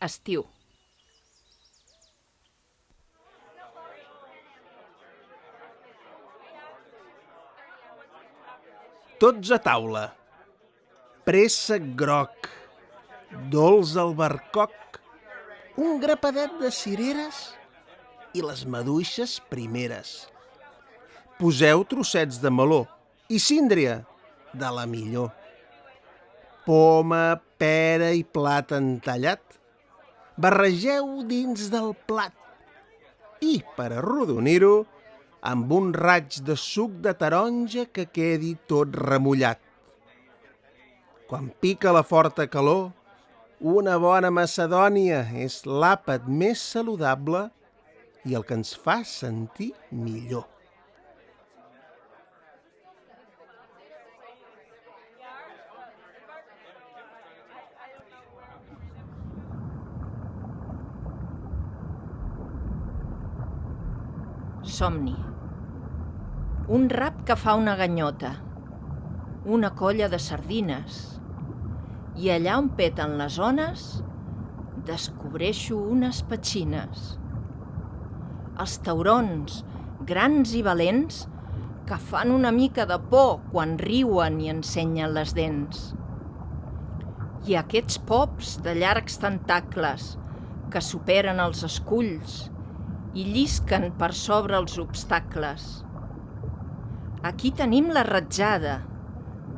Estiu. Tots a taula. Préssec groc, dolç albercoc, un grapadet de cireres i les maduixes primeres. Poseu trossets de meló i síndria de la millor. Poma, pera i plàtan tallat. Barregeu dins del plat i, per arrodonir-ho, amb un raig de suc de taronja que quedi tot remullat. Quan pica la forta calor, una bona macedònia és l'àpat més saludable i el que ens fa sentir millor. Somni. Un rap que fa una ganyota, una colla de sardines, i allà on peten les ones descobreixo unes petxines. Els taurons, grans i valents, que fan una mica de por quan riuen i ensenyen les dents. I aquests pops de llargs tentacles que superen els esculls i llisquen per sobre els obstacles. Aquí tenim la ratjada,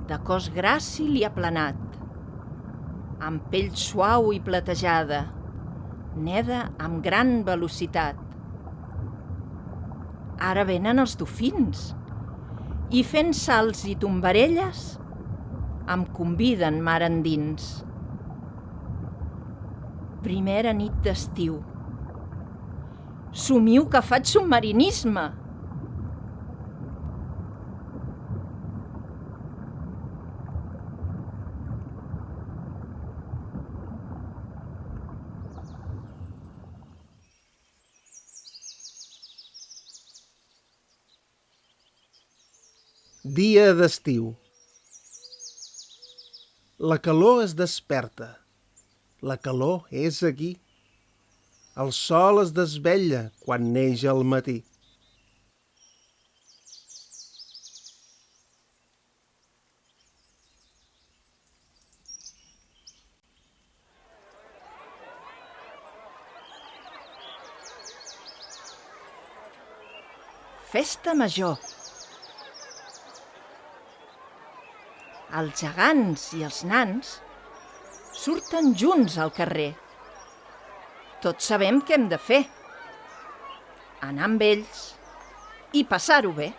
de cos gràcil i aplanat, amb pell suau i platejada, neda amb gran velocitat. Ara venen els dofins i fent salts i tombarelles em conviden mar endins. Primera nit d'estiu. Somio que faig submarinisme. Dia d'estiu. La calor es desperta. La calor és aquí. El sol es desvetlla quan neix al matí. Festa major. Els gegants i els nans surten junts al carrer. Tots sabem què hem de fer. Anar amb ells i passar-ho bé.